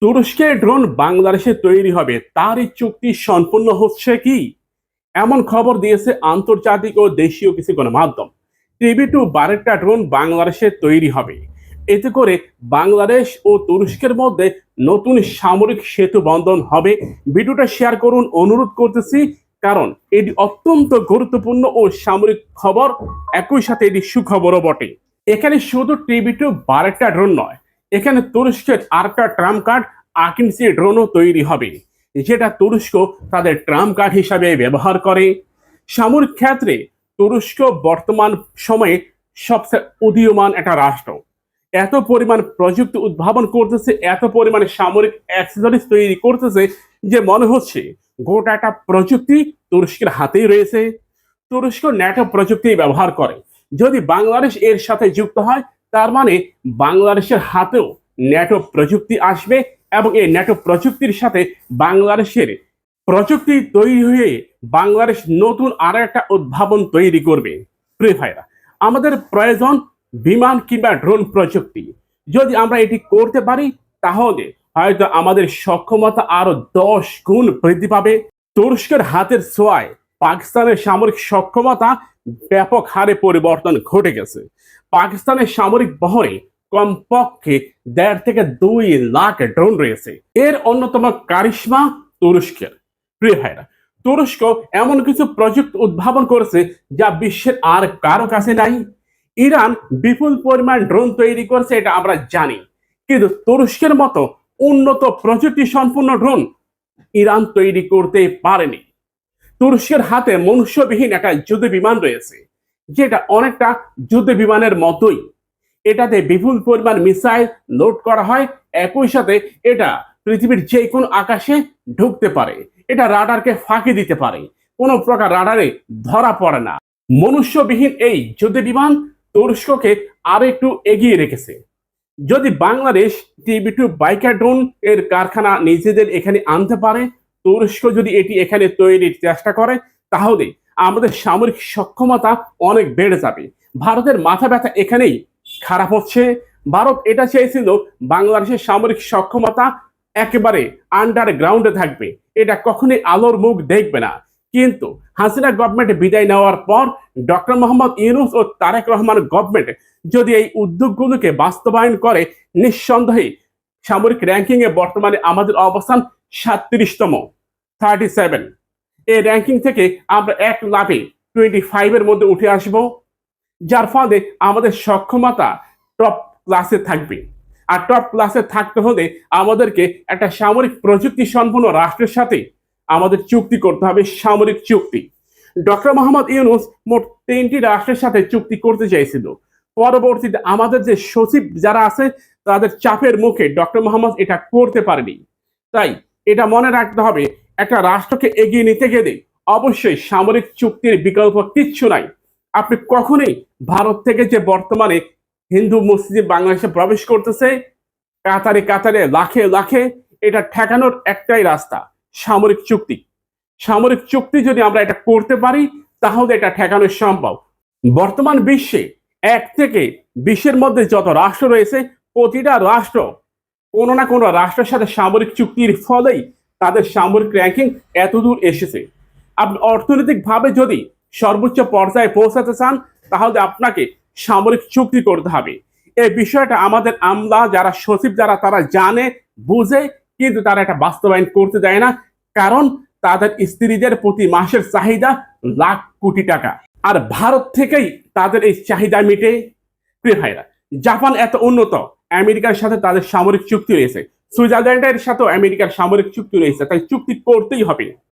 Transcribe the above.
তুরস্কের ড্রোন বাংলাদেশে তৈরি হবে তারই চুক্তি সম্পূর্ণ হচ্ছে কি? এমন খবর দিয়েছে আন্তর্জাতিক ও দেশীয় কিছু গণমাধ্যম। টিভি2 12টা ড্রোন বাংলাদেশে তৈরি হবে। এতে করে বাংলাদেশ ও তুরস্কের মধ্যে নতুন সামরিক সেতু বন্ধন হবে। ভিডিওটা শেয়ার করুন অনুরোধ করতেছি, কারণ এটি অত্যন্ত গুরুত্বপূর্ণ ও সামরিক খবর, একই সাথে এটি সুখবরও বটে। এখানে শুধু টিভি2 12টা ড্রোন নয়, এখানে তুরস্কের আরেকটা ট্রাম্প কার্ড আকিনসি ড্রোনও তৈরি হবে, যেটা তুরস্ক তাদের ট্রাম্প কার্ড হিসাবে ব্যবহার করে। সামরিক ক্ষেত্রে তুরস্ক বর্তমান সময়ে সবচেয়ে উদীয়মান একটা রাষ্ট্র। এত পরিমাণ প্রযুক্তি উদ্ভাবন করতেছে, এত পরিমাণে সামরিক অ্যাক্সেসরিজ তৈরি করতেছে যে মনে হচ্ছে গোটা একটা প্রযুক্তি তুরস্কের হাতেই রয়েছে। তুরস্ক ন্যাটো প্রযুক্তি ব্যবহার করে। যদি বাংলাদেশ এর সাথে যুক্ত হয়, তার মানে বাংলাদেশের হাতেও ন্যাটো প্রযুক্তি আসবে এবং এই ন্যাটো প্রযুক্তির সাথে বাংলাদেশের প্রযুক্তি তৈরি হয়ে বাংলাদেশ নতুন আর একটা উদ্ভাবন তৈরি করবে। প্রিয় ভাইরা, আমাদের প্রয়োজন বিমান কিংবা ড্রোন প্রযুক্তি। যদি আমরা এটি করতে পারি, তাহলে হয়তো আমাদের সক্ষমতা আরো 10 গুণ বৃদ্ধি পাবে। তুরস্কের হাতের ছোঁয়ায় পাকিস্তানের সামরিক সক্ষমতা ব্যাপক হারে পরিবর্তন ঘটে গেছে। পাকিস্তানের সামরিক বহরে কমপক্ষে 1.5 থেকে 2 লাখ ড্রোন রয়েছে। এর অন্যতম কারিশমা তুরস্কের। প্রিয় ভাইরা, তুরস্ক এমন কিছু প্রযুক্তি উদ্ভাবন করেছে যা বিশ্বের আর কারো কাছে নাই। ইরান বিপুল পরিমাণ ড্রোন তৈরি করছে, এটা আমরা জানি, কিন্তু তুরস্কের মতো উন্নত প্রযুক্তি সম্পন্ন ড্রোন ইরান তৈরি করতে পারেনি। তুরস্কের হাতে মনুষ্যবিহীন একটা যুদ্ধ বিমান রয়েছে, যেটা অনেকটা যুদ্ধ বিমানের মতোই। এটাতে বিপুল পরিমাণ মিসাইল লোড করা হয়, একই সাথে এটা পৃথিবীর যে কোনো আকাশে ঢুকতে পারে। এটা রাডারকে ফাঁকি দিতে পারে, কোনো প্রকার রাডারে ধরা পড়ে না। মনুষ্যবিহীন এই যুদ্ধ বিমান তুরস্ককে আরো একটু এগিয়ে রেখেছে। যদি বাংলাদেশ টিভি2 বাইকার ড্রোন এর কারখানা নিজেদের এখানে আনতে পারে, তুরস্ক যদি এটি এখানে তৈরির চেষ্টা করে, তাহলে আমাদের সামরিক সক্ষমতা অনেক বেড়ে যাবে। ভারতের মাথা ব্যথা এখানেই খারাপ হচ্ছে। ভারত এটা চেয়েছিল বাংলাদেশের সামরিক সক্ষমতা একেবারে আন্ডারগ্রাউন্ডে থাকবে, এটা কখনোই আলোর মুখ দেখবে না। কিন্তু হাসিনা গভর্নমেন্ট বিদায় নেওয়ার পর ডক্টর মোহাম্মদ ইউনূস ও তারেক রহমান গভর্নমেন্ট যদি এই উদ্যোগগুলোকে বাস্তবায়ন করে, নিঃসন্দেহে সামরিক র্যাঙ্কিং এ বর্তমানে আমাদের অবস্থান 37তম, 37। এই র্যাঙ্কিং থেকে আমরা এক লাফে 25 এর মধ্যে উঠে আসব, যার ফলে আমাদের সক্ষমতা টপ ক্লাসে থাকবে। আর টপ ক্লাসে থাকতে হলে আমাদেরকে একটা সামরিক প্রযুক্তি সম্পন্ন রাষ্ট্রের সাথে আমাদের চুক্তি করতে হবে, সামরিক চুক্তি। ডক্টর মোহাম্মদ ইউনূস মোট 3টি রাষ্ট্রের সাথে চুক্তি করতে চাইছিল। পরবর্তীতে আমাদের যে সচিব যারা আছে, তাদের চাপের মুখে ডক্টর মোহাম্মদ এটা করতে পারেনি। তাই এটা মনে রাখতে হবে, একটা রাষ্ট্রকে এগিয়ে নিতে গেলে অবশ্যই সামরিক চুক্তির বিকল্প কিচ্ছু নাই। আপনি কখনোই ভারত থেকে যে বর্তমানে হিন্দু মুসলিম বাংলাদেশে প্রবেশ করতেছে কাতারে কাতারে লাখে লাখে, এটা ঠেকানোর একটাই রাস্তা, সামরিক চুক্তি। সামরিক চুক্তি যদি আমরা এটা করতে পারি, তাহলে এটা ঠেকানো সম্ভব। বর্তমান বিশ্বে 1 থেকে 20-এর মধ্যে যত রাষ্ট্র রয়েছে, প্রতিটা রাষ্ট্র কোনো না কোনো রাষ্ট্রের সাথে সামরিক চুক্তির ফলেই তাদের সামরিক র্যাঙ্কিং এতদূর এসেছে। আপনি অর্থনৈতিকভাবে যদি সর্বোচ্চ পর্যায়ে পৌঁছাতে চান, তাহলে আপনাকে সামরিক চুক্তি করতে হবে। এই বিষয়টা আমাদের আমলা যারা সচিব যারা, তারা জানে বুঝে, কিন্তু তারা এটা বাস্তবায়ন করতে দেয় না, কারণ তাদের স্ত্রীদের প্রতি মাসের চাহিদা লাখ কোটি টাকা, আর ভারত থেকেই তাদের এই চাহিদা মিটে। প্রিয় ভাইরা, জাপান এত উন্নত, আমেরিকার সাথে তাদের সামরিক চুক্তি রয়েছে, সুইজারল্যান্ডের সাথেও আমেরিকার সামরিক চুক্তি রয়েছে, তাই চুক্তি করতেই হবে।